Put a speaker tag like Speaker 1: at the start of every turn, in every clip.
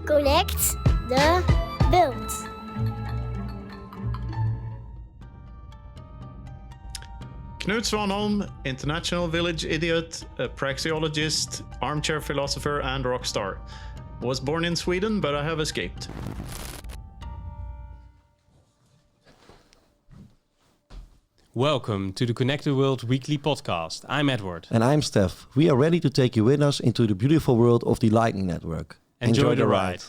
Speaker 1: Connect the world.
Speaker 2: Knut Svanholm, international village idiot, a praxeologist, armchair philosopher, and rock star. Was born in Sweden, but I have escaped.
Speaker 3: Welcome to the Connected World Weekly Podcast. I'm Edward.
Speaker 4: And I'm Steph. We are ready to take you with us into the beautiful world of the Lightning Network.
Speaker 3: Enjoy the ride.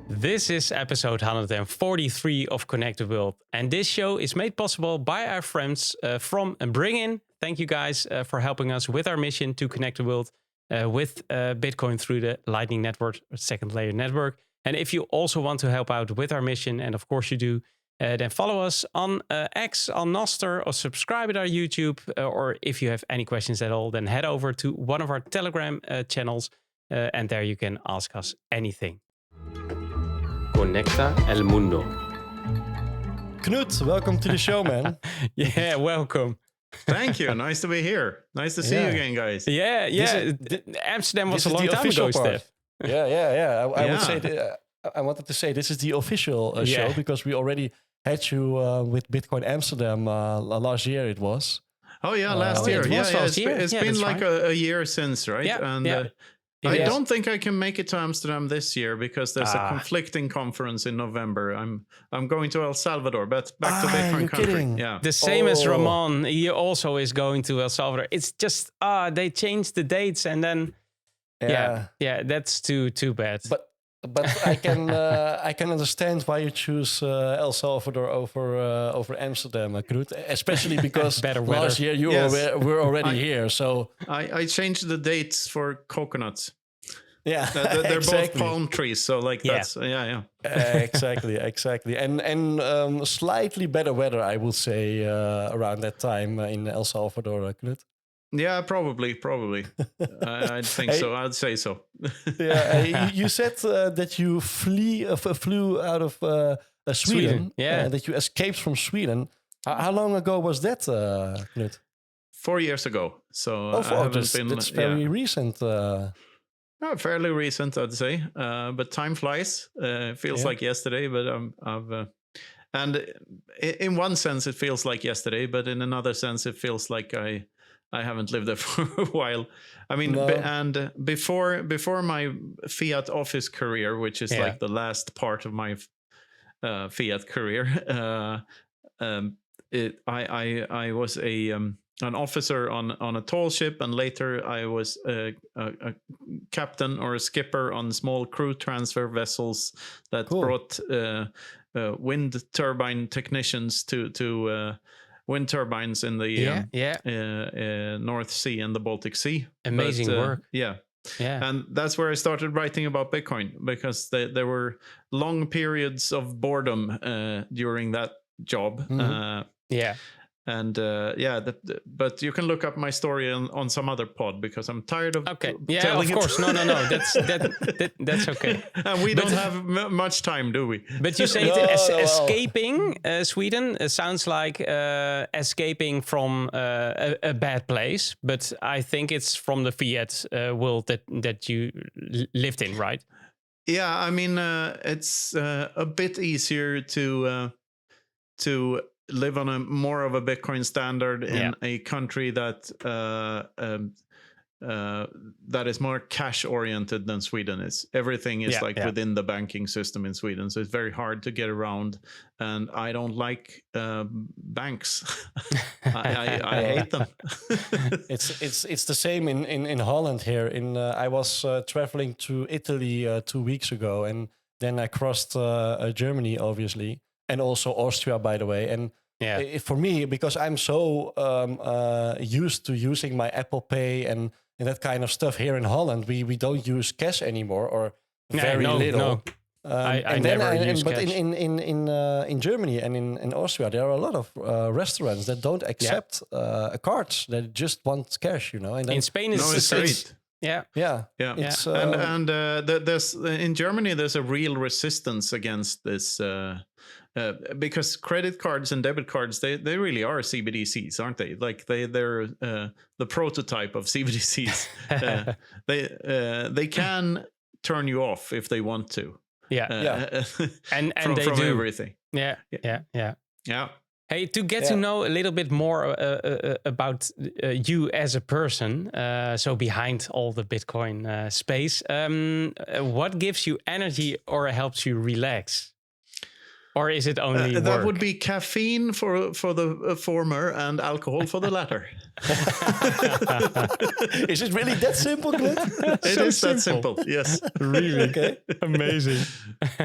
Speaker 3: This is episode 143 of Connected World, and this show is made possible by our friends from BRINGIN. Thank you guys for helping us with our mission to connect the world with Bitcoin through the Lightning Network, second layer network. And if you also want to help out with our mission, and of course you do, then follow us on X, on Nostrdam, or subscribe at our YouTube. Or if you have any questions at all, then head over to one of our Telegram channels, and there you can ask us anything. Conecta el mundo.
Speaker 4: Knut, welcome to the show, man.
Speaker 3: Yeah, welcome.
Speaker 2: Thank you. Nice to be here. Nice to see you again, guys.
Speaker 3: Yeah. Amsterdam was a long time ago, Steph.
Speaker 4: Yeah. I
Speaker 2: Yeah.
Speaker 4: would say I wanted to say this is the official show because we already had you with Bitcoin Amsterdam last year. It was.
Speaker 2: Oh yeah, last year.
Speaker 3: it was last year.
Speaker 2: It's
Speaker 3: Yeah,
Speaker 2: been
Speaker 3: that's
Speaker 2: like
Speaker 3: right.
Speaker 2: a year since, right?
Speaker 3: Yeah,
Speaker 2: And
Speaker 3: yeah.
Speaker 2: I
Speaker 3: Yes.
Speaker 2: don't think I can make it to Amsterdam this year because there's a conflicting conference in November. I'm going to El Salvador, but back to Bitcoin
Speaker 4: you're
Speaker 2: country.
Speaker 4: kidding.
Speaker 2: Yeah.
Speaker 3: The same as
Speaker 4: Oh.
Speaker 3: Ramon. He also is going to El Salvador. It's just they changed the dates, and then yeah, that's too bad.
Speaker 4: But I can understand why you choose El Salvador over Amsterdam, Knut, especially because
Speaker 3: Better weather.
Speaker 4: last year you
Speaker 2: Yes.
Speaker 4: were already here. So
Speaker 2: I changed the dates for coconuts.
Speaker 4: yeah,
Speaker 2: They're both
Speaker 4: exactly.
Speaker 2: palm trees, so like
Speaker 3: Yeah.
Speaker 2: that's yeah.
Speaker 4: Exactly, and slightly better weather, I would say, around that time in El Salvador, Knut.
Speaker 2: Yeah, probably. I think
Speaker 4: Hey.
Speaker 2: so. I'd say so.
Speaker 4: Yeah, you said that you flew out of Sweden.
Speaker 3: Sweden, yeah.
Speaker 4: That you escaped from Sweden. How long ago was that, Knut?
Speaker 2: 4 years ago. So I haven't
Speaker 4: that's very recent.
Speaker 2: fairly recent, I'd say. But time flies. It feels like yesterday, but and in one sense it feels like yesterday, but in another sense it feels like I haven't lived there for a while. I mean,
Speaker 4: No.
Speaker 2: and before my Fiat office career, which is like the last part of my Fiat career, I was an officer on a tall ship, and later I was a captain or a skipper on small crew transfer vessels that brought wind turbine technicians to wind turbines in the North Sea and the Baltic Sea.
Speaker 3: Amazing work.
Speaker 2: Yeah.
Speaker 3: Yeah.
Speaker 2: And that's where I started writing about Bitcoin, because there were long periods of boredom during that job.
Speaker 3: Yeah.
Speaker 2: And but you can look up my story on some other pod, because I'm tired of
Speaker 3: Okay. Yeah,
Speaker 2: telling
Speaker 3: of course.
Speaker 2: it.
Speaker 3: No. That's okay.
Speaker 2: And we don't have much time, do we?
Speaker 3: But you say escaping Sweden sounds like escaping from a bad place. But I think it's from the Fiat world that you lived in, right?
Speaker 2: Yeah, I mean, it's a bit easier to live on a more of a Bitcoin standard in a country that that is more cash oriented than Sweden is. Everything is within the banking system in Sweden, so it's very hard to get around. And I don't like banks. I hate them.
Speaker 4: It's the same in Holland here. I was traveling to Italy 2 weeks ago, and then I crossed Germany, obviously, and also Austria, by the way. And for me, because I'm so used to using my Apple Pay and that kind of stuff here in Holland, we don't use cash anymore, or very little.
Speaker 3: No. I never use
Speaker 4: but
Speaker 3: cash.
Speaker 4: in Germany and in Austria, there are a lot of restaurants that don't accept cards. They just want cash, And then,
Speaker 3: In Spain,
Speaker 2: No, it's great.
Speaker 3: Yeah.
Speaker 4: It's
Speaker 2: there's in Germany there's a real resistance against this because credit cards and debit cards they really are CBDCs, aren't they? Like they're the prototype of CBDCs. They can turn you off if they want to.
Speaker 3: And
Speaker 2: from
Speaker 3: they do
Speaker 2: everything.
Speaker 3: Yeah. Hey, to get
Speaker 4: Yeah.
Speaker 3: to know a little bit more about you as a person, so behind all the Bitcoin space, what gives you energy or helps you relax? Or is it only work?
Speaker 2: That would be caffeine for the former and alcohol for the latter.
Speaker 4: Is it really that simple, Knut?
Speaker 2: It is that simple. Yes.
Speaker 3: Really?
Speaker 4: Okay.
Speaker 3: Amazing.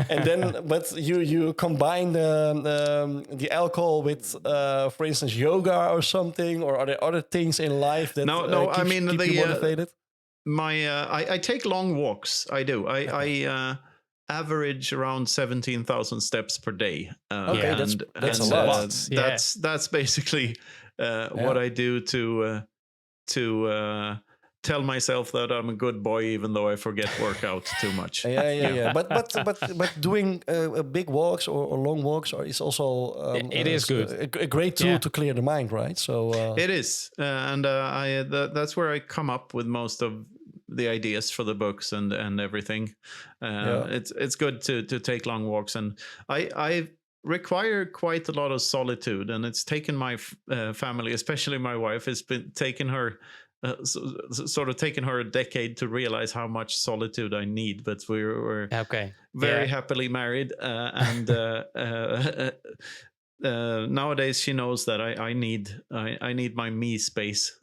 Speaker 4: And then, but you combine the alcohol with, for instance, yoga or something, or are there other things in life that keep you motivated?
Speaker 2: I take long walks. I do. I average around 17,000 steps per day.
Speaker 4: Okay, that's a lot.
Speaker 2: That's basically what I do to tell myself that I'm a good boy, even though I forget workout too much.
Speaker 4: Yeah. But doing big walks or long walks is also
Speaker 3: it is good.
Speaker 4: A great tool to clear the mind, right? So
Speaker 2: it is, and that's where I come up with most of the ideas for the books and everything. It's good to take long walks, and I require quite a lot of solitude, and it's taken my family, especially my wife, has been taking her sort of taken her a decade to realize how much solitude I need. But we're very happily married, and nowadays she knows that I need my me space.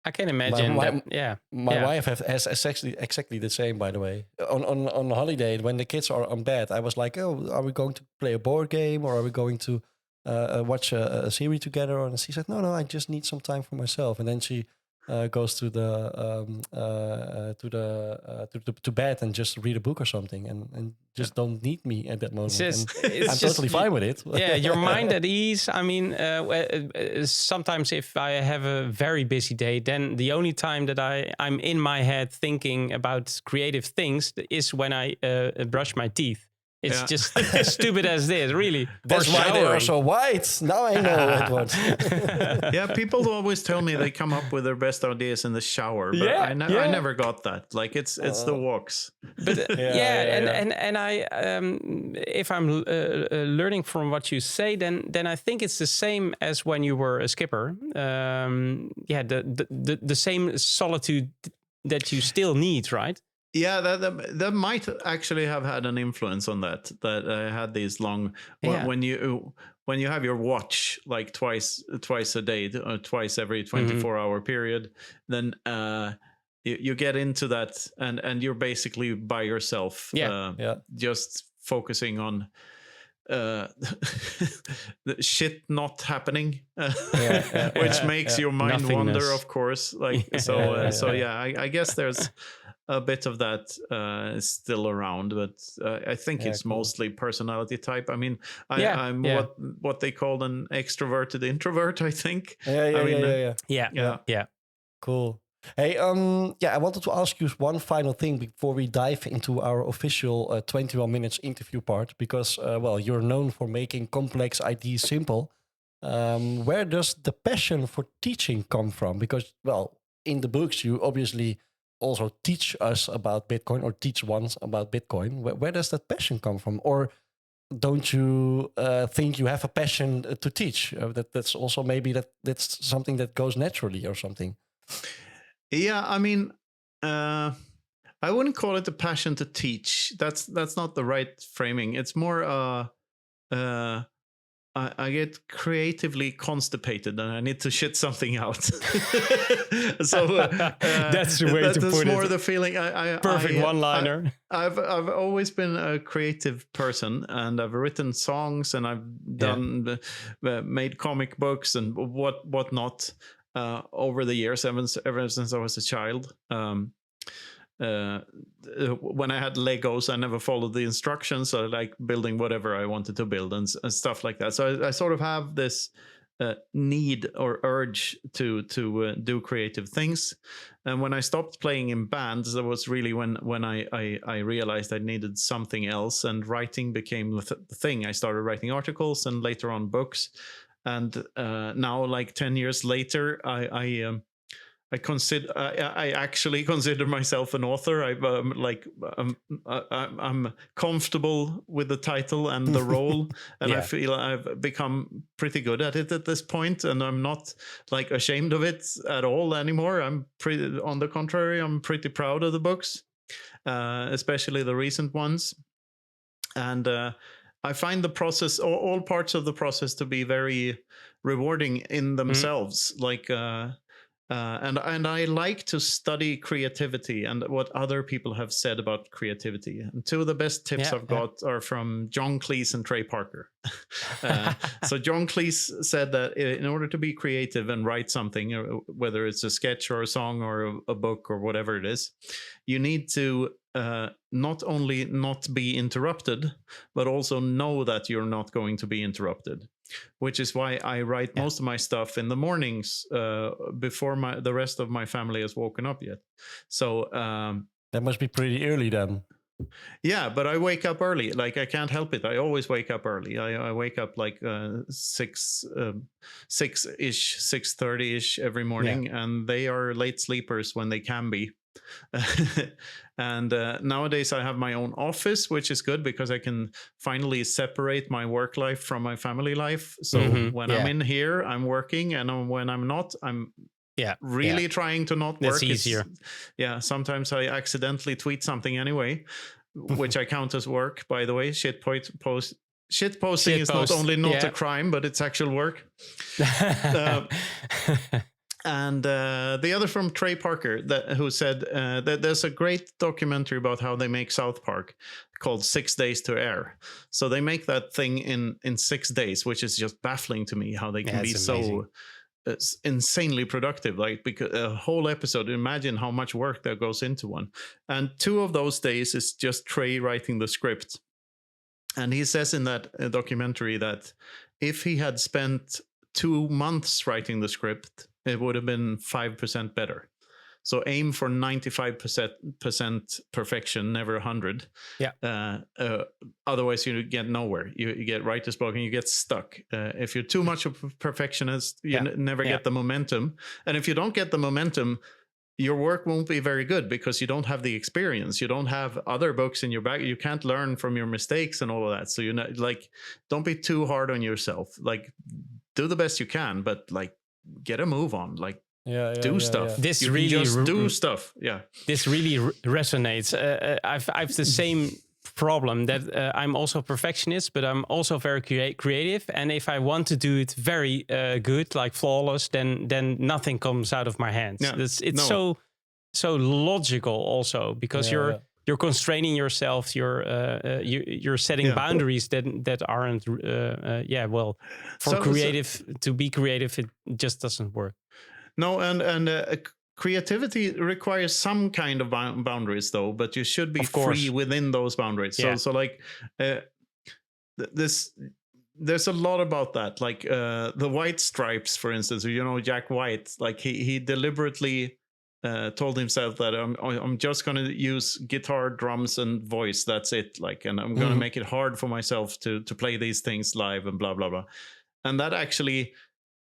Speaker 3: I can imagine
Speaker 4: my wife has exactly the same, by the way. On holiday, when the kids are on bed, I was like, oh, are we going to play a board game, or are we going to watch a series together? And she said, no, I just need some time for myself. And then she goes to bed and just read a book or something, and just don't need me at that moment. I'm totally fine with it.
Speaker 3: Your mind at ease. I mean, sometimes if I have a very busy day, then the only time that I'm in my head thinking about creative things is when I brush my teeth. It's just as stupid as this, really.
Speaker 4: That's why they are so white. Now I know, Edward.
Speaker 2: Yeah, people always tell me they come up with their best ideas in the shower, but I never got that. Like it's the walks.
Speaker 3: But and I if I'm learning from what you say, then I think it's the same as when you were a skipper. The same solitude that you still need, right?
Speaker 2: Yeah, that might actually have had an influence on that. That I had these long when you have your watch like twice a day, twice every 24-hour period, then you get into that, and you're basically by yourself, just focusing on the shit not happening, which makes your mind wander, of course. Like I guess there's a bit of that is still around, but I think it's mostly personality type. I mean, I'm what they call an extroverted introvert, I think.
Speaker 4: Yeah. Cool. Hey, I wanted to ask you one final thing before we dive into our official 21 minutes interview part, because, you're known for making complex ideas simple. Where does the passion for teaching come from? Because, in the books, you obviously also teach us about Bitcoin, or teach ones about Bitcoin. Where does that passion come from? Or don't you think you have a passion to teach? That's also maybe that's something that goes naturally or something.
Speaker 2: Yeah, I mean, I wouldn't call it a passion to teach. That's not the right framing. It's more I get creatively constipated and I need to shit something out. So
Speaker 3: that's the way to put it.
Speaker 2: That's more the feeling.
Speaker 3: Perfect one-liner.
Speaker 2: I've always been a creative person, and I've written songs, and I've done made comic books and whatnot over the years, ever since I was a child. When I had Legos, I never followed the instructions. So I like building whatever I wanted to build and stuff like that. So I sort of have this need or urge to do creative things. And when I stopped playing in bands, that was really when I realized I needed something else, and writing became the thing. I started writing articles and later on books. And now, like 10 years later, I actually consider myself an author. I'm comfortable with the title and the role, and I feel I've become pretty good at it at this point, and I'm not like ashamed of it at all anymore. On the contrary, I'm pretty proud of the books, especially the recent ones, and I find the process, all parts of the process, to be very rewarding in themselves. Like. And I like to study creativity and what other people have said about creativity. And two of the best tips I've got are from John Cleese and Trey Parker. So John Cleese said that in order to be creative and write something, whether it's a sketch or a song or a book or whatever it is, you need to not only not be interrupted, but also know that you're not going to be interrupted. Which is why I write most of my stuff in the mornings before the rest of my family has woken up yet. So
Speaker 4: that must be pretty early then.
Speaker 2: Yeah, but I wake up early. Like, I can't help it. I always wake up early. I wake up like 6-ish, 6:30-ish every morning, and they are late sleepers when they can be. And nowadays I have my own office, which is good because I can finally separate my work life from my family life. So when I'm in here, I'm working, and when I'm not, I'm really trying to not work.
Speaker 3: That's easier.
Speaker 2: Sometimes I accidentally tweet something anyway, which I count as work, by the way. Shitposting is not only not a crime, but it's actual work. And the other from Trey Parker, who said that there's a great documentary about how they make South Park called 6 Days to Air. So they make that thing in 6 days, which is just baffling to me, how they can be so insanely productive. Like, because a whole episode, imagine how much work that goes into one. And 2 of those days is just Trey writing the script. And he says in that documentary that if he had spent 2 months writing the script, it would have been 5% better. So aim for 95% perfection, never 100. Otherwise, you get nowhere. You get writer's block and you get stuck. If you're too much of a perfectionist, you never get the momentum. And if you don't get the momentum, your work won't be very good because you don't have the experience. You don't have other books in your bag. You can't learn from your mistakes and all of that. So don't be too hard on yourself. Like, do the best you can, but like, get a move on. Like, do stuff.
Speaker 3: This
Speaker 2: you
Speaker 3: really
Speaker 2: just do stuff.
Speaker 3: This really resonates. I've the same problem that I'm also a perfectionist, but I'm also very creative. And if I want to do it very good, like flawless, then nothing comes out of my hands. It's so logical also, because you're constraining yourself. You're setting boundaries that aren't to be creative, it just doesn't work.
Speaker 2: No, and creativity requires some kind of boundaries, though. But you should be free within those boundaries. So like this. There's a lot about that. Like the White Stripes, for instance. Jack White. Like he deliberately told himself that I'm just going to use guitar, drums, and voice. That's it. Like, and I'm going to make it hard for myself to play these things live and blah blah blah. And that actually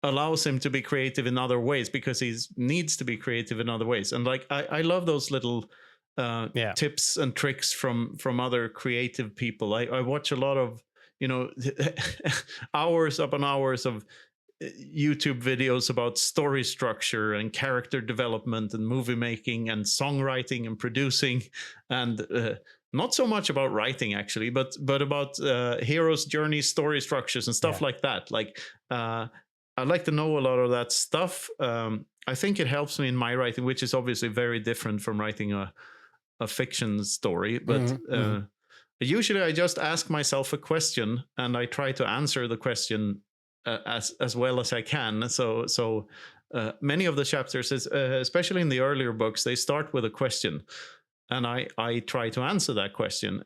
Speaker 2: allows him to be creative in other ways, because he needs to be creative in other ways. And like, I love those little tips and tricks from other creative people. I watch a lot of hours upon hours of YouTube videos about story structure and character development and movie making and songwriting and producing, and not so much about writing actually, but about hero's journey, story structures and stuff like that. Like I like to know a lot of that stuff. I think it helps me in my writing, which is obviously very different from writing a fiction story. But usually I just ask myself a question and I try to answer the question as well as I can. So many of the chapters, especially in the earlier books, they start with a question, and I try to answer that question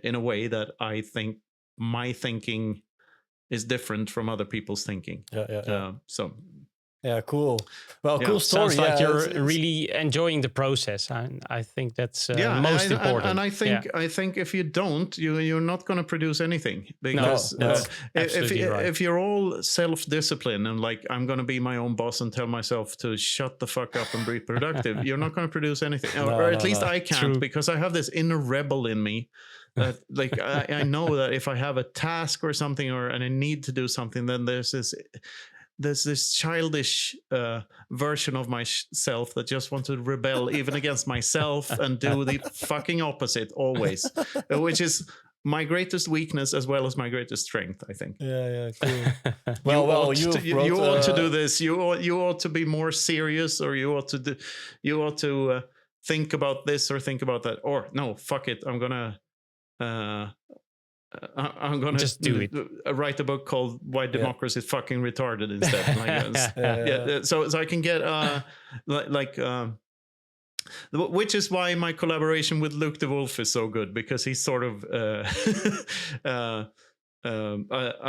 Speaker 2: in a way that I think my thinking is different from other people's thinking. So
Speaker 4: yeah, cool. Well,
Speaker 2: Yeah.
Speaker 4: cool story.
Speaker 3: Sounds like
Speaker 4: yeah,
Speaker 3: you're really enjoying the process. I think that's most
Speaker 2: and
Speaker 3: important.
Speaker 2: And I think if you don't, you're not going to produce anything, because
Speaker 3: that's absolutely right.
Speaker 2: if you're all self-disciplined and like, I'm going to be my own boss and tell myself to shut the fuck up and be productive, you're not going to produce anything, or at least I can't.
Speaker 3: True.
Speaker 2: Because I have this inner rebel in me. That like I know that if I have a task or something, and I need to do something, then there's this childish version of myself that just wants to rebel even against myself and do the fucking opposite always, which is my greatest weakness as well as my greatest strength, I think.
Speaker 4: Yeah, cool.
Speaker 2: You ought to do this. You ought to be more serious, or you ought to think about this or think about that, or no, fuck it, I'm gonna
Speaker 3: just do it.
Speaker 2: Write a book called "Why Democracy is Fucking Retarded" instead. So I can get which is why my collaboration with Luke de Wolf is so good, because he's sort of I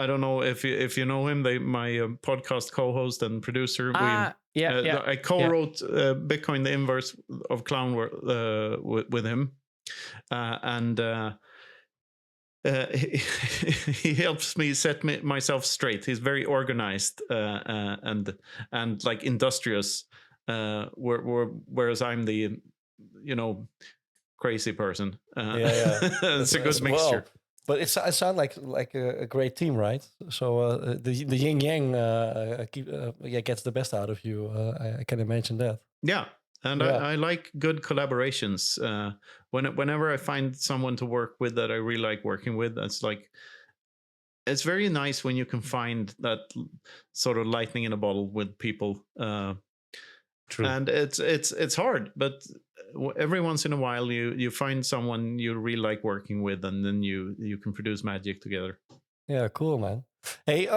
Speaker 2: don't know if you know him, my podcast co-host and producer. I co-wrote Bitcoin: The Inverse of Clown with him, and. He helps me set myself straight. He's very organized and like industrious, whereas I'm the crazy person. It's a good mixture.
Speaker 4: But it sounds like a great team, right? So the yin yang gets the best out of you. I can imagine that.
Speaker 2: Yeah. And I like good collaborations. Whenever I find someone to work with that I really like working with, it's very nice when you can find that sort of lightning in a bottle with people.
Speaker 3: True.
Speaker 2: And it's hard, but every once in a while you find someone you really like working with, and then you can produce magic together.
Speaker 4: Yeah, cool, man. Hey,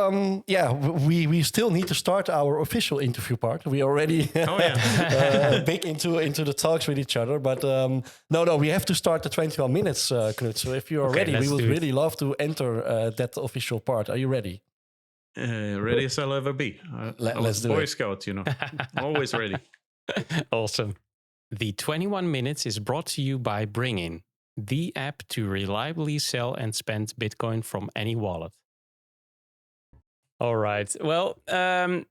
Speaker 4: we still need to start our official interview part. We already big into the talks with each other, but no, we have to start the 21 minutes, Knut. So if you're ready, we would really love to enter that official part. Are you ready?
Speaker 2: Ready as I'll ever be.
Speaker 4: Let's do it.
Speaker 2: Boy Scout, always ready.
Speaker 3: Awesome. The 21 minutes is brought to you by BRINGIN, the app to reliably sell and spend Bitcoin from any wallet. All right. Well,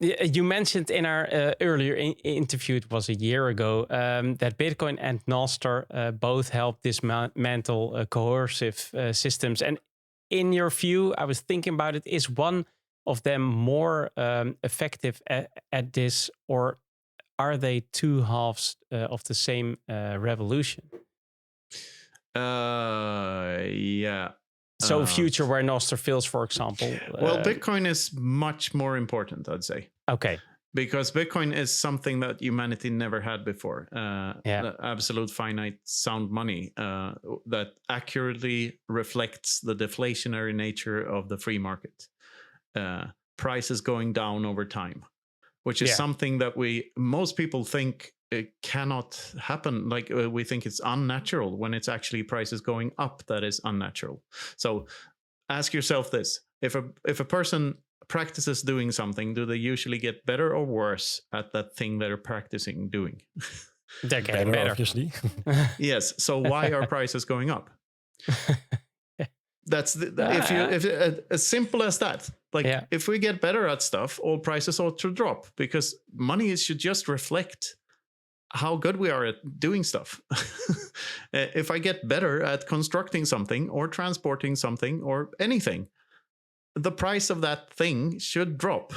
Speaker 3: you mentioned in our earlier interview, it was a year ago, that Bitcoin and Nostr both help dismantle coercive systems. And in your view, I was thinking about it, is one of them more effective at this, or are they two halves of the same revolution?
Speaker 2: Yeah.
Speaker 3: So future where Nostr fails, for example.
Speaker 2: Well, Bitcoin is much more important, I'd say.
Speaker 3: Okay.
Speaker 2: Because Bitcoin is something that humanity never had before. Absolute finite sound money that accurately reflects the deflationary nature of the free market. Prices going down over time, which is something that most people think it cannot happen. Like we think it's unnatural, when it's actually prices going up that is unnatural. So ask yourself this: if a person practices doing something, do they usually get better or worse at that thing they're practicing doing?
Speaker 3: They're getting better,
Speaker 4: obviously.
Speaker 2: Yes. So why are prices going up? That's if as simple as that. Like if we get better at stuff, all prices ought to drop, because money should just reflect how good we are at doing stuff. If I get better at constructing something or transporting something or anything, the price of that thing should drop.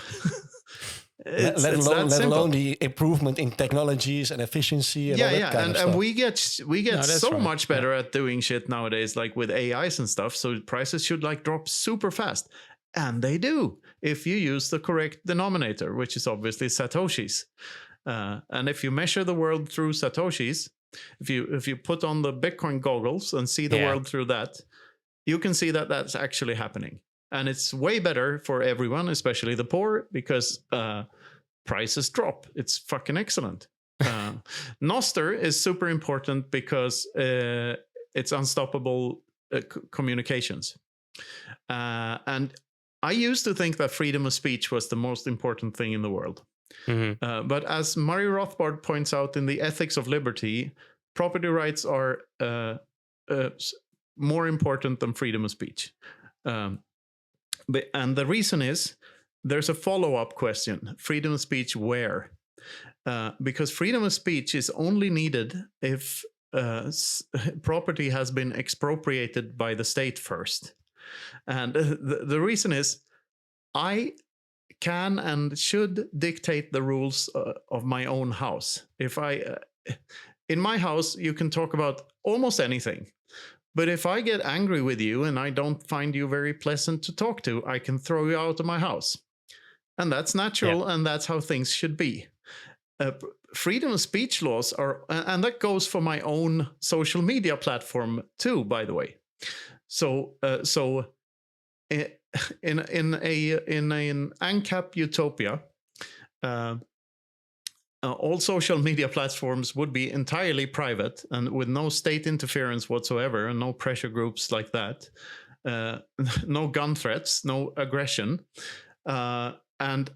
Speaker 4: Let alone the improvement in technologies and efficiency and all that kind of stuff.
Speaker 2: And we get so much better at doing shit nowadays, like with AIs and stuff. So prices should drop super fast, and they do if you use the correct denominator, which is obviously Satoshis. And if you measure the world through Satoshis, if you put on the Bitcoin goggles and see the world through that, you can see that that's actually happening. And it's way better for everyone, especially the poor, because prices drop. It's fucking excellent. Nostr is super important because it's unstoppable communications. And I used to think that freedom of speech was the most important thing in the world. But as Murray Rothbard points out in The Ethics of Liberty, property rights are more important than freedom of speech. And the reason is there's a follow-up question: freedom of speech where? Because freedom of speech is only needed if property has been expropriated by the state first. And the reason is I can and should dictate the rules of my own house. If in my house, you can talk about almost anything. But if I get angry with you and I don't find you very pleasant to talk to, I can throw you out of my house. And that's natural, and that's how things should be. Freedom of speech laws are, and that goes for my own social media platform too, by the way. So in an ANCAP utopia, all social media platforms would be entirely private and with no state interference whatsoever, and no pressure groups like that, no gun threats, no aggression, and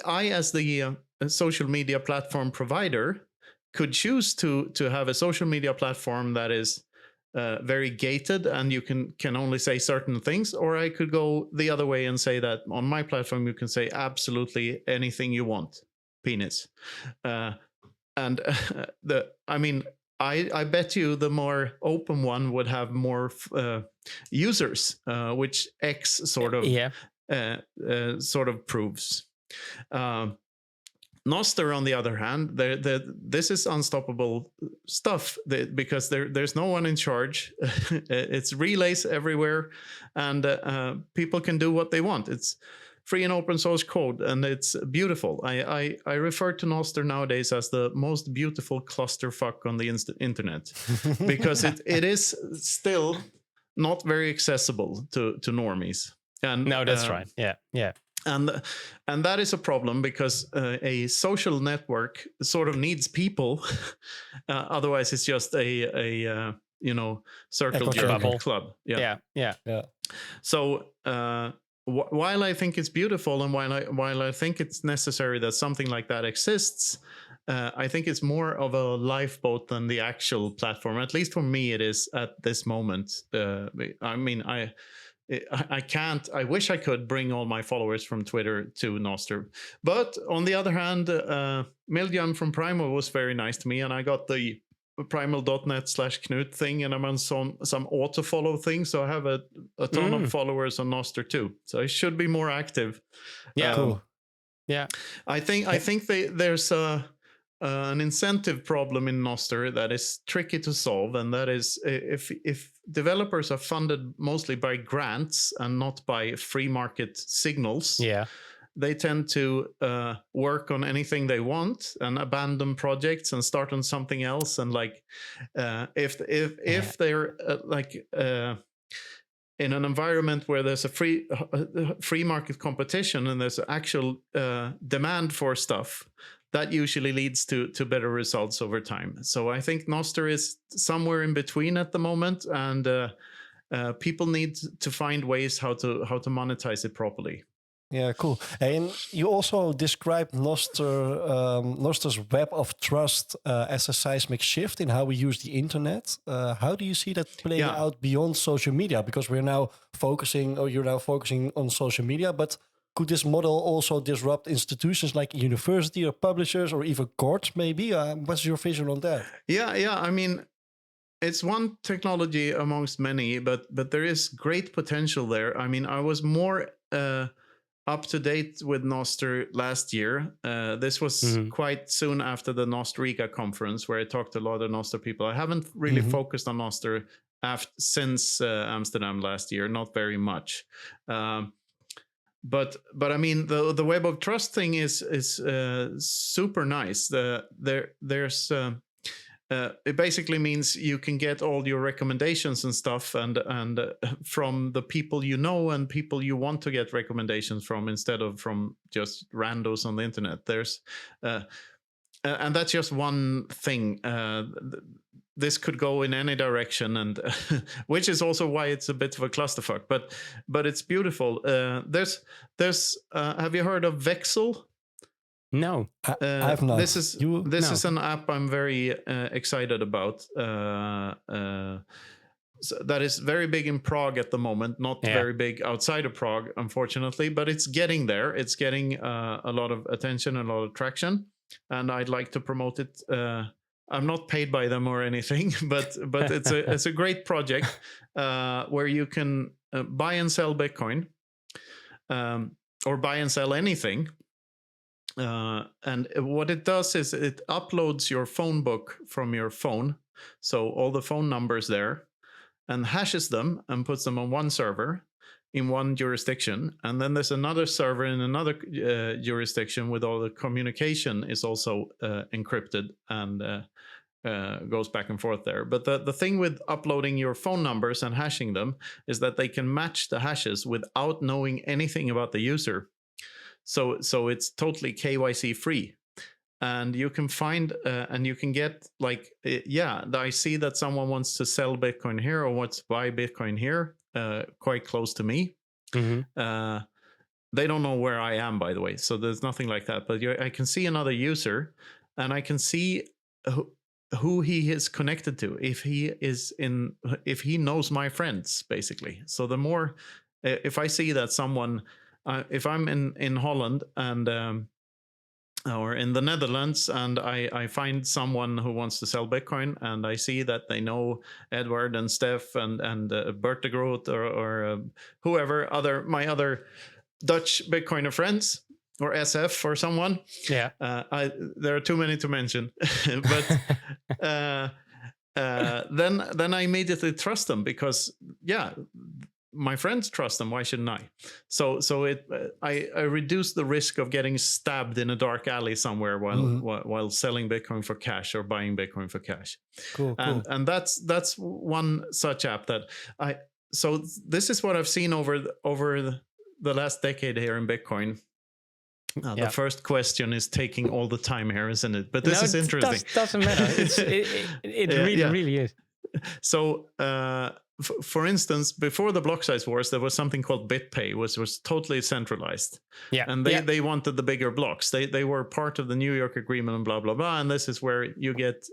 Speaker 2: I as the social media platform provider could choose to have a social media platform that is very gated and you can only say certain things, or I could go the other way and say that on my platform you can say absolutely anything you want. Penis. I bet you the more open one would have more users, which X sort of proves. Nostr, on the other hand, this is unstoppable stuff because there's no one in charge. It's relays everywhere, and people can do what they want. It's free and open source code, and it's beautiful. I refer to Nostr nowadays as the most beautiful clusterfuck on the internet because it is still not very accessible to normies. And
Speaker 3: no, that's right. Yeah.
Speaker 2: And that is a problem because a social network sort of needs people. Otherwise, it's just a circle jerk club.
Speaker 3: Yeah.
Speaker 2: So while I think it's beautiful and while I think it's necessary that something like that exists, I think it's more of a lifeboat than the actual platform. At least for me, it is at this moment. I wish I could bring all my followers from Twitter to Nostr. But on the other hand, Miljan from Primal was very nice to me, and I got the primal.net/Knut thing, and I'm on some auto follow thing, so I have a ton of followers on Nostr too. So I should be more active.
Speaker 3: Yeah, cool. Yeah,
Speaker 2: I think there's an incentive problem in Nostr that is tricky to solve, and that is if developers are funded mostly by grants and not by free market signals. Yeah. They tend to work on anything they want and abandon projects and start on something else. And if they're in an environment where there's a free market competition and there's actual demand for stuff, that usually leads to better results over time. So I think Nostr is somewhere in between at the moment, and people need to find ways how to monetize it properly.
Speaker 4: Yeah, cool. And you also described Nostr's web of trust as a seismic shift in how we use the internet. How do you see that playing out beyond social media? Because you're now focusing on social media, but could this model also disrupt institutions like university or publishers or even courts maybe? What's your vision on that?
Speaker 2: Yeah. I mean, it's one technology amongst many, but there is great potential there. I mean, I was more up to date with Nostr last year. This was quite soon after the Nostriga conference, where I talked to a lot of Nostr people. I haven't really focused on Nostr since Amsterdam last year, not very much. But I mean, the web of trust thing is super nice. It basically means you can get all your recommendations and stuff and from the people you know and people you want to get recommendations from, instead of from just randos on the internet. There's and that's just one thing. this could go in any direction, and which is also why it's a bit of a clusterfuck. But it's beautiful. There's have you heard of Vexel?
Speaker 3: No,
Speaker 4: I've not.
Speaker 2: This is an app I'm very excited about. So that is very big in Prague at the moment, not very big outside of Prague, unfortunately, but it's getting there. It's getting a lot of attention and a lot of traction, and I'd like to promote it. I'm not paid by them or anything, but it's a great project where you can buy and sell Bitcoin, or buy and sell anything. And what it does is it uploads your phone book from your phone, so all the phone numbers there, and hashes them and puts them on one server in one jurisdiction. And then there's another server in another jurisdiction with all the communication is also encrypted and goes back and forth there. But the thing with uploading your phone numbers and hashing them is that they can match the hashes without knowing anything about the user. So it's totally KYC free. And you can find and you can get like, I see that someone wants to sell Bitcoin here or wants to buy Bitcoin here, quite close to me. Mm-hmm. They don't know where I am, by the way. So there's nothing like that. But I can see another user, and I can see who he is connected to, if he knows my friends, basically. So the more, if I see that someone, if I'm in Holland and or in the Netherlands, and I find someone who wants to sell Bitcoin, and I see that they know Edward and Steph and Bert de Groot or whoever, my other Dutch Bitcoiner friends, or SF or someone. Yeah. There are too many to mention, but then I immediately trust them because my friends trust them. Why shouldn't I? So I reduce the risk of getting stabbed in a dark alley somewhere while selling Bitcoin for cash or buying Bitcoin for cash. Cool. And that's one such app that so this is what I've seen over the last decade here in Bitcoin. The first question is taking all the time here, isn't it? But this is interesting.
Speaker 3: Doesn't matter. It really is.
Speaker 2: So, for instance, before the block size wars, there was something called BitPay, which was totally centralized. Yeah. And they wanted the bigger blocks. They were part of the New York Agreement and blah, blah, blah. And this is where you get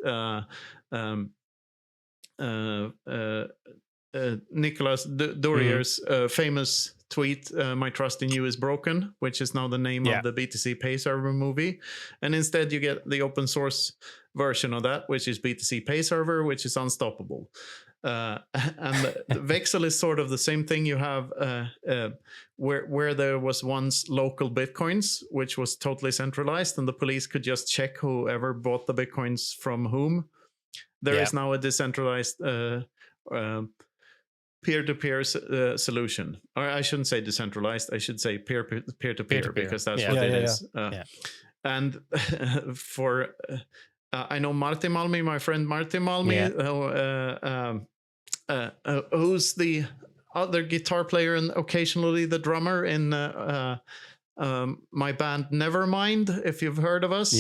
Speaker 2: Nicolas Durier's famous tweet, "My trust in you is broken," which is now the name of the BTC Pay Server movie. And instead you get the open source version of that, which is BTC Pay Server, which is unstoppable. And Vexel is sort of the same thing. You have where there was once local Bitcoins, which was totally centralized, and the police could just check whoever bought the Bitcoins from whom. There is now a decentralized peer-to-peer solution. Or I shouldn't say decentralized, I should say peer-to-peer, because that's what it is. And for I know Martin Malmi, my friend Martin Malmi, who's the other guitar player and occasionally the drummer in my band Nevermind, if you've heard of us.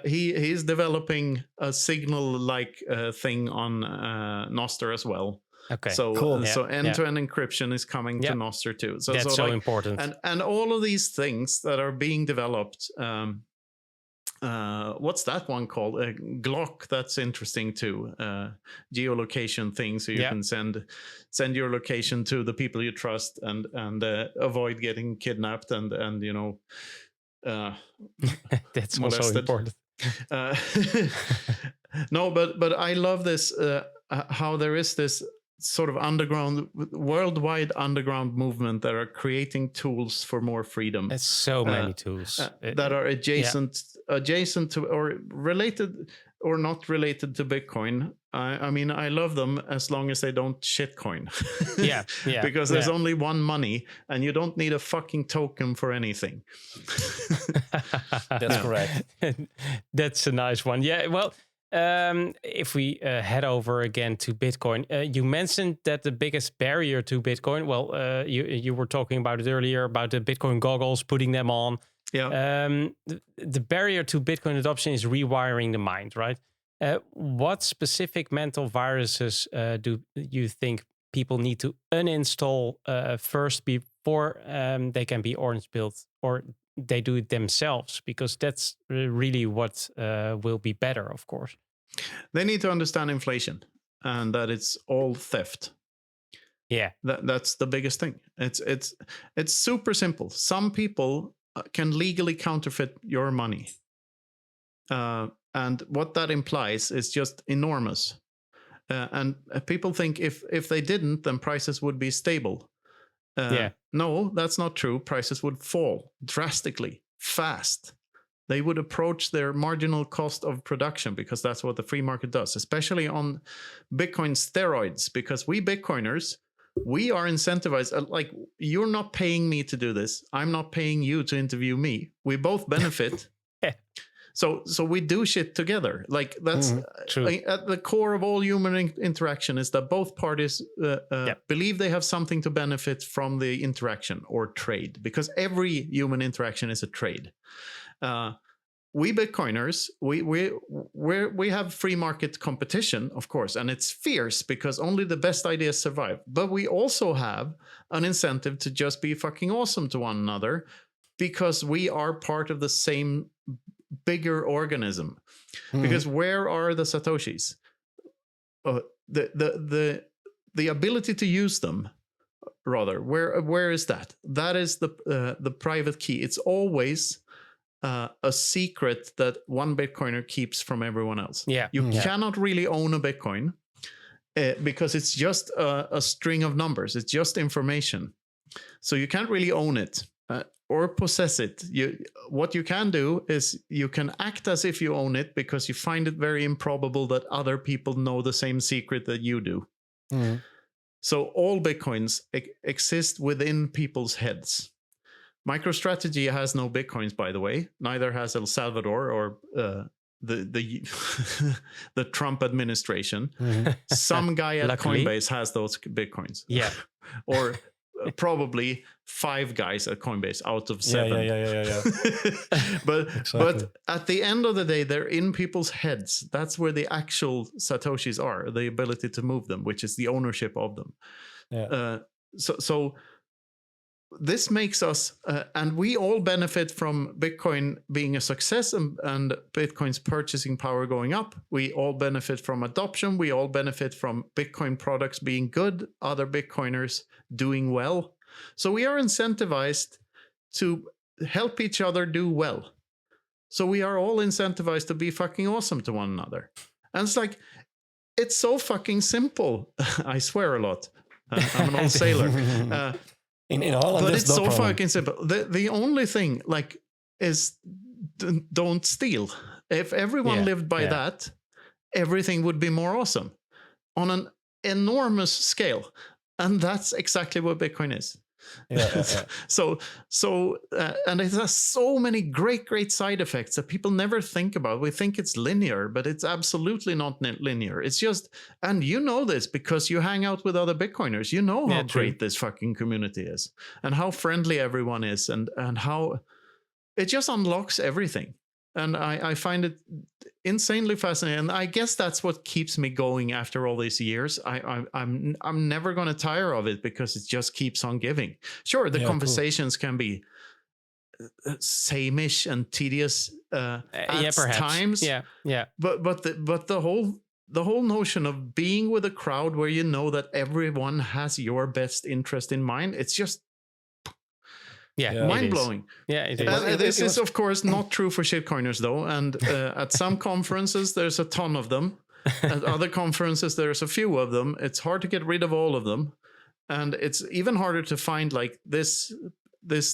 Speaker 2: He's developing a signal-like thing on Nostr as well. Okay, so cool. So end-to-end encryption is coming to Nostr too. So
Speaker 3: that's so important.
Speaker 2: And all of these things that are being developed. What's that one called? Glock. That's interesting too. Geolocation thing, so you can send your location to the people you trust and avoid getting kidnapped and you know.
Speaker 3: That's also important.
Speaker 2: No, but I love this. How there is this sort of worldwide underground movement that are creating tools for more freedom.
Speaker 3: There's so many tools
Speaker 2: that are adjacent to or related or not related to Bitcoin. I mean, I love them as long as they don't shitcoin. Because there's only one money, and you don't need a fucking token for anything.
Speaker 4: That's correct.
Speaker 3: That's a nice one. Yeah, well, if we head over again to Bitcoin, you mentioned that the biggest barrier to Bitcoin, well, you were talking about it earlier, about the Bitcoin goggles, putting them on.
Speaker 2: Yeah.
Speaker 3: The barrier to Bitcoin adoption is rewiring the mind, right? What specific mental viruses do you think people need to uninstall first before they can be orange pilled, or they do it themselves? Because that's really what will be better, of course.
Speaker 2: They need to understand inflation and that it's all theft.
Speaker 3: Yeah,
Speaker 2: That's the biggest thing. It's super simple. Some people can legally counterfeit your money, and what that implies is just enormous. And people think if they didn't, then prices would be stable. No, that's not true. Prices would fall drastically, fast. They would approach their marginal cost of production, because that's what the free market does, especially on Bitcoin steroids, because we Bitcoiners, we are incentivized. Like, you're not paying me to do this. I'm not paying you to interview me. We both benefit. So we do shit together. Like, that's
Speaker 3: true.
Speaker 2: At the core of all human interaction is that both parties believe they have something to benefit from the interaction or trade, because every human interaction is a trade. We Bitcoiners, we have free market competition, of course, and it's fierce because only the best ideas survive. But we also have an incentive to just be fucking awesome to one another, because we are part of the same bigger organism. Because where are the Satoshis? The ability to use them, rather, where is that? That is the private key. It's always a secret that one Bitcoiner keeps from everyone else. You cannot really own a Bitcoin because it's just a string of numbers. It's just information. So you can't really own it or possess it. What you can do is you can act as if you own it, because you find it very improbable that other people know the same secret that you do. So all Bitcoins exist within people's heads. MicroStrategy has no Bitcoins, by the way. Neither has El Salvador or the Trump administration. Some guy at
Speaker 3: Luckily.
Speaker 2: Coinbase has those Bitcoins.
Speaker 3: Yeah.
Speaker 2: Or probably 5 guys at Coinbase out of 7.
Speaker 4: Yeah.
Speaker 2: But
Speaker 4: Exactly.
Speaker 2: but at the end of the day, they're in people's heads. That's where the actual Satoshis are, the ability to move them, which is the ownership of them. So this makes us, and we all benefit from Bitcoin being a success and Bitcoin's purchasing power going up. We all benefit from adoption. We all benefit from Bitcoin products being good, other Bitcoiners doing well. So we are incentivized to help each other do well. So we are all incentivized to be fucking awesome to one another. And it's like, it's so fucking simple. I swear a lot. I'm an old sailor.
Speaker 4: In Holland,
Speaker 2: but it's
Speaker 4: no
Speaker 2: so
Speaker 4: problem.
Speaker 2: fucking simple. The only thing, like, is don't steal. If everyone lived by that, everything would be more awesome on an enormous scale. And that's exactly what Bitcoin is. So and it has so many great side effects that people never think about. We think it's linear, but it's absolutely not linear. It's just, and you know this because you hang out with other Bitcoiners. You know how great this fucking community is, and how friendly everyone is, and how it just unlocks everything. And I find it insanely fascinating. And I guess that's what keeps me going after all these years. I'm never going to tire of it, because it just keeps on giving. Sure, the conversations can be same-ish and tedious at times. But the whole notion of being with a crowd where you know that everyone has your best interest in mind, it's just mind-blowing.
Speaker 3: It is.
Speaker 2: This is, of course, not true for shitcoiners, though. And at some conferences, there's a ton of them. At other conferences, there's a few of them. It's hard to get rid of all of them. And it's even harder to find, like, this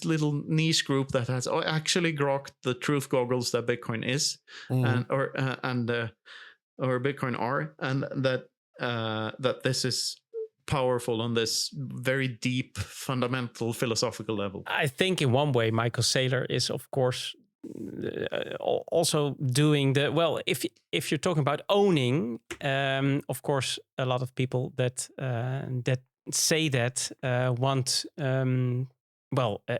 Speaker 2: little niche group that has actually grokked the truth goggles that Bitcoin is, or Bitcoin are, and that this is powerful on this very deep, fundamental philosophical level.
Speaker 3: I think in one way, Michael Saylor is, of course, also doing the, well, if you're talking about owning, of course, a lot of people that say that want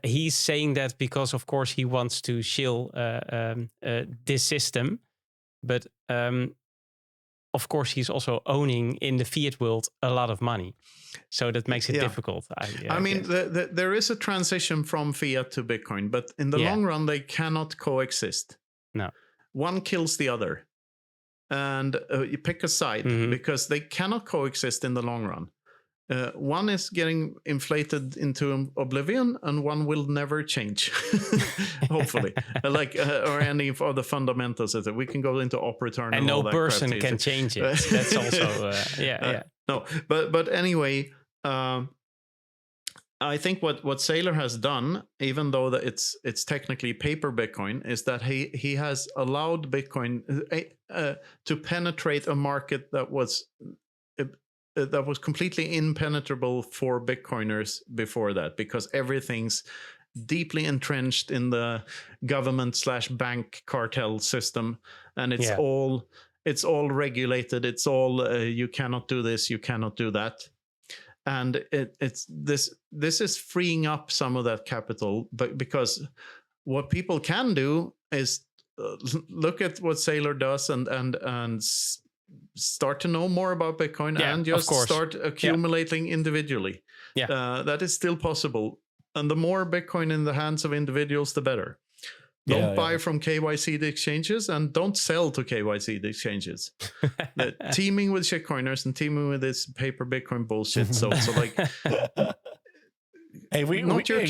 Speaker 3: he's saying that because, of course, he wants to shill this system, but of course, he's also owning in the fiat world a lot of money, so that makes it difficult.
Speaker 2: I mean, there is a transition from fiat to Bitcoin, but in the long run, they cannot coexist.
Speaker 3: No,
Speaker 2: one kills the other, and you pick a side because they cannot coexist in the long run. One is getting inflated into oblivion, and one will never change. Hopefully, or any of the fundamentals. We can go into operator
Speaker 3: and no person can change it. That's also
Speaker 2: no. But anyway, I think what Saylor has done, even though that it's technically paper Bitcoin, is that he has allowed Bitcoin to penetrate a market that was completely impenetrable for Bitcoiners before that, because everything's deeply entrenched in the government/bank cartel system, and it's all regulated. It's all you cannot do this, you cannot do that, and this is freeing up some of that capital. But because what people can do is look at what Saylor does and start to know more about Bitcoin and just start accumulating individually. That is still possible. And the more Bitcoin in the hands of individuals, the better. Don't buy from KYC exchanges, and don't sell to KYC exchanges. Teaming with shitcoiners and teaming with this paper Bitcoin bullshit. So like...
Speaker 4: Hey,
Speaker 2: not your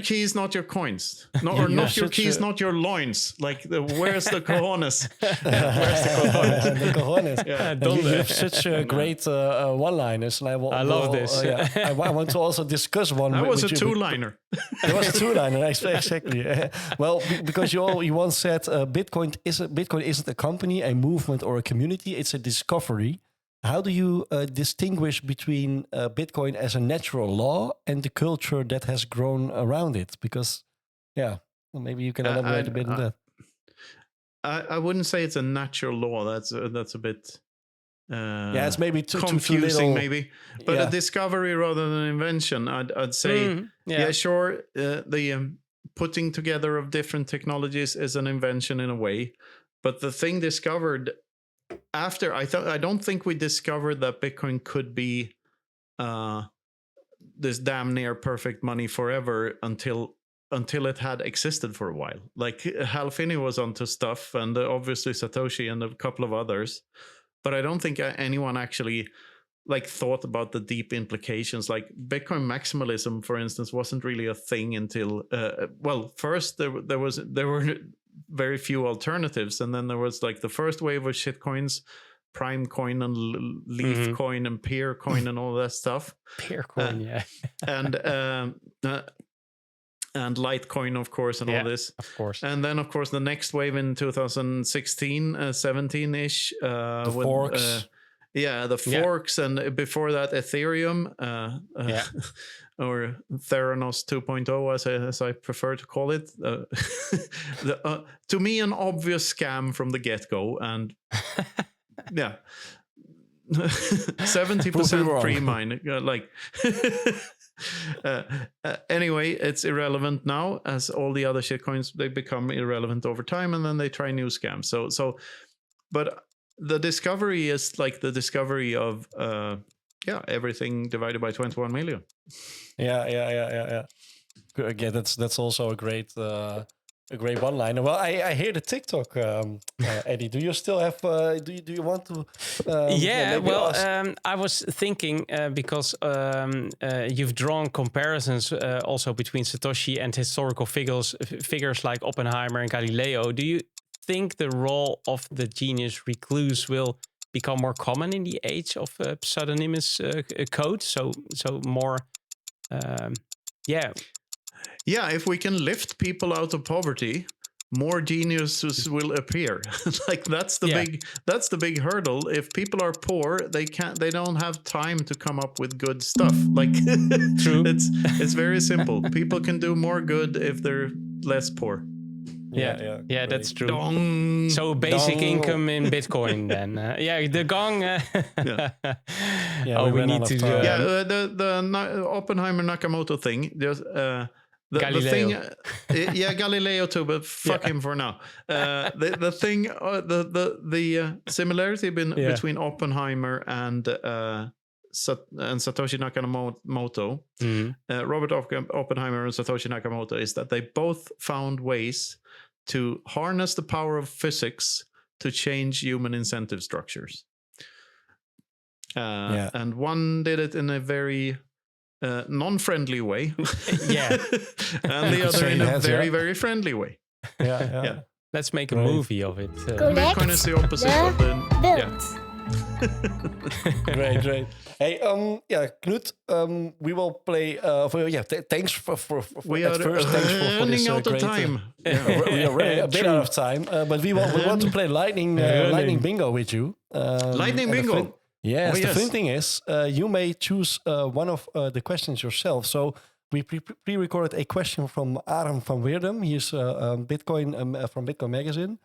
Speaker 2: keys, not your coins. Not your keys, not your loins. Like, where's the cojones? Where's the
Speaker 4: cojones? You have such great one-liners. And
Speaker 3: I love this.
Speaker 4: I want to also discuss one.
Speaker 2: That was a two-liner.
Speaker 4: It was a two-liner, exactly. Well, because you once said Bitcoin isn't a company, a movement, or a community. It's a discovery. How do you distinguish between Bitcoin as a natural law and the culture that has grown around it? Because, maybe you can elaborate a bit on that.
Speaker 2: I wouldn't say it's a natural law. That's a bit
Speaker 4: it's maybe too
Speaker 2: confusing,
Speaker 4: little,
Speaker 2: maybe. But a discovery rather than an invention, I'd say. Sure. The putting together of different technologies is an invention in a way, but the thing discovered after, I don't think we discovered that Bitcoin could be this damn near perfect money forever until it had existed for a while. Like Hal Finney was onto stuff, and obviously Satoshi and a couple of others, but I don't think anyone actually thought about the deep implications. Like Bitcoin maximalism, for instance, wasn't really a thing until first there were very few alternatives, and then there was the first wave of shitcoins, Prime Coin and Leaf Coin and Peer Coin and all that stuff.
Speaker 3: Peer Coin,
Speaker 2: and Litecoin, of course, and all this,
Speaker 3: of course.
Speaker 2: And then, of course, the next wave in 2016, 17-ish,
Speaker 4: the forks.
Speaker 2: The forks, and before that, Ethereum, or Theranos 2.0, as I prefer to call it. To me, an obvious scam from the get-go, and 70% pre-mine. Anyway, it's irrelevant now, as all the other shitcoins, they become irrelevant over time, and then they try new scams. So, but the discovery is the discovery of everything divided by 21 million.
Speaker 4: Yeah. Again, that's also a great one-liner. Well, I hear the TikTok, Eddie. Do you still have? Do you want to?
Speaker 3: I was thinking because you've drawn comparisons also between Satoshi and historical figures like Oppenheimer and Galileo. Do you think the role of the genius recluse will become more common in the age of pseudonymous code? So more,
Speaker 2: if we can lift people out of poverty, more geniuses will appear. That's the big hurdle. If people are poor, they don't have time to come up with good stuff.
Speaker 3: True.
Speaker 2: It's very simple. People can do more good if they're less poor.
Speaker 3: Yeah, that's true.
Speaker 2: Dong,
Speaker 3: so basic income in Bitcoin, then. The gong.
Speaker 2: We need to. The Oppenheimer Nakamoto thing. Just The
Speaker 3: Galileo.
Speaker 2: thing, yeah, Galileo too, but fuck him for now. The thing, the similarity between Oppenheimer and Satoshi Nakamoto, Robert Oppenheimer and Satoshi Nakamoto, is that they both found ways to harness the power of physics to change human incentive structures. And one did it in a very non-friendly way. And the other in a very, very friendly way.
Speaker 4: Yeah.
Speaker 3: Let's make a movie of it.
Speaker 2: Bitcoin is the opposite of the
Speaker 1: build.
Speaker 4: Great. Hey, Knut, we will play. Thanks for
Speaker 2: we
Speaker 4: at
Speaker 2: are
Speaker 4: first. Thanks for
Speaker 2: running
Speaker 4: this,
Speaker 2: out of
Speaker 4: great,
Speaker 2: time.
Speaker 4: We are running a bit out of time, but we want to play lightning bingo with you.
Speaker 2: Lightning bingo.
Speaker 4: Yes, the fun thing is, you may choose one of the questions yourself. So we pre-recorded a question from Aram van Weerdem. He's Bitcoin from Bitcoin Magazine.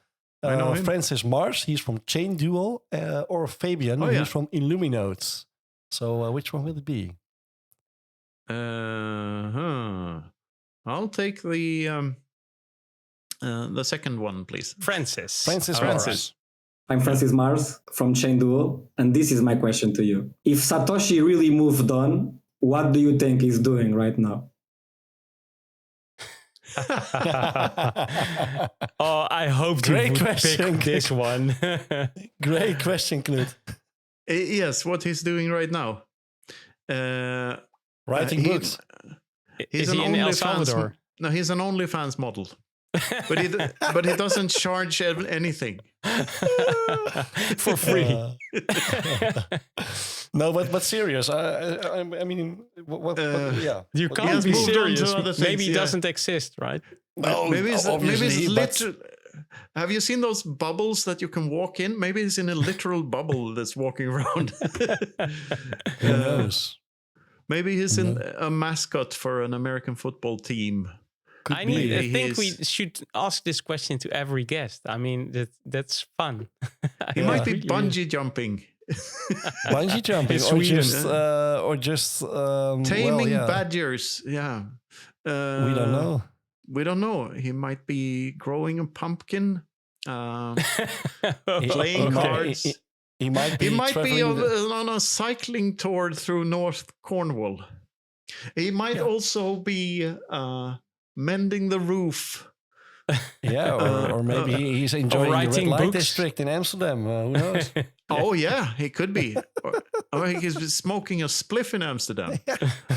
Speaker 2: I know him.
Speaker 4: Francis Mars, he's from Chain Duel, or Fabian, he's from Illuminodes. So which one will it be?
Speaker 2: I'll take the second one, please.
Speaker 3: Francis.
Speaker 4: Mars.
Speaker 5: I'm Francis Mars from Chain Duel, and this is my question to you. If Satoshi really moved on, what do you think he's doing right now?
Speaker 3: I hope you would pick this one.
Speaker 4: Great question, Knut.
Speaker 2: Yes, what he's doing right now.
Speaker 4: Writing books.
Speaker 3: Is he in El Salvador?
Speaker 2: No, he's an OnlyFans model. But he doesn't charge anything.
Speaker 3: For free.
Speaker 4: No, but serious. I mean, yeah.
Speaker 3: You can't be serious. Maybe he dodoesn't exist, right?
Speaker 2: No, maybe it's literal.
Speaker 4: But...
Speaker 2: Have you seen those bubbles that you can walk in? Maybe it's in a literal bubble that's walking around.
Speaker 4: Who knows?
Speaker 2: Maybe he's a mascot for an American football team.
Speaker 3: I think we should ask this question to every guest. I mean, that's fun.
Speaker 2: He might be bungee jumping.
Speaker 4: Bungee jumping, or just
Speaker 2: taming badgers. Yeah,
Speaker 4: we don't know.
Speaker 2: We don't know. He might be growing a pumpkin, playing cards.
Speaker 4: He might be
Speaker 2: on a cycling tour through North Cornwall. He might also be mending the roof.
Speaker 4: Or maybe he's enjoying the red light district in Amsterdam. Who knows?
Speaker 2: Oh yeah, he could be. Or he's smoking a spliff in Amsterdam.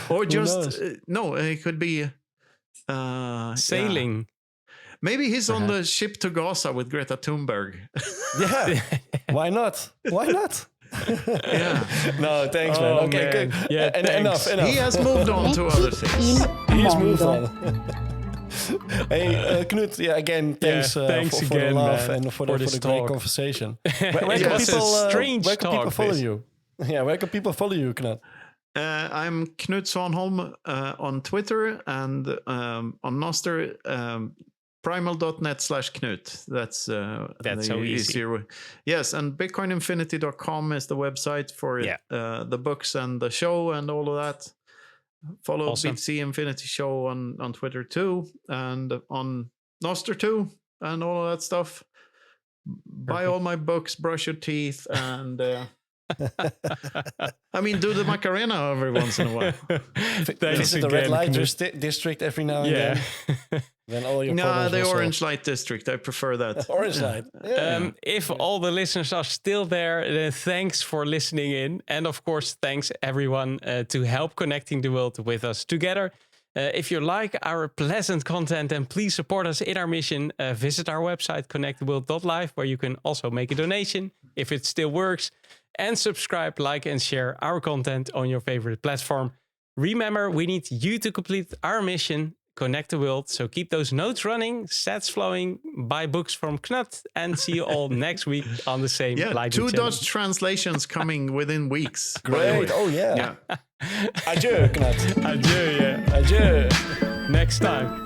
Speaker 2: Or just he could be
Speaker 3: sailing.
Speaker 2: Yeah. Maybe he's on the ship to Gaza with Greta Thunberg.
Speaker 4: Yeah, why not?
Speaker 2: Yeah.
Speaker 4: No, thanks, man. Okay, good.
Speaker 3: Yeah,
Speaker 4: enough.
Speaker 2: He has moved on to other things.
Speaker 4: He's moved on. Hey, Knut, again, thanks for the love and for the great conversation. Where can people follow you? Yeah, where can people follow you, Knut?
Speaker 2: I'm Knut Svanholm on Twitter and on Nostrdam. Primal.net/Knut. That's
Speaker 3: so easy.
Speaker 2: Yes, and bitcoininfinity.com is the website for the books and the show and all of that. Follow BTC Infinity Show on Twitter too, and on Nostr too, and all of that stuff. Buy all my books, brush your teeth, and I mean, do the Macarena every once in a while.
Speaker 4: Visit the red light district every now and then. Then all your
Speaker 2: the orange light district. I prefer that.
Speaker 4: Orange light. Yeah.
Speaker 3: If all the listeners are still there, then thanks for listening in. And of course, thanks everyone to help connecting the world with us together. If you like our pleasant content, then please support us in our mission. Visit our website, connecttheworld.live, where you can also make a donation if it still works. And subscribe, like, and share our content on your favorite platform. Remember, we need you to complete our mission. Connect the world. So keep those notes running, sats flowing, buy books from Knut, and see you all next week on the same Lightning
Speaker 2: 2
Speaker 3: channel.
Speaker 2: Dutch translations coming within weeks.
Speaker 4: Great. Oh, yeah. Adieu, Knut.
Speaker 3: Adieu,
Speaker 4: Adieu.
Speaker 3: Next time.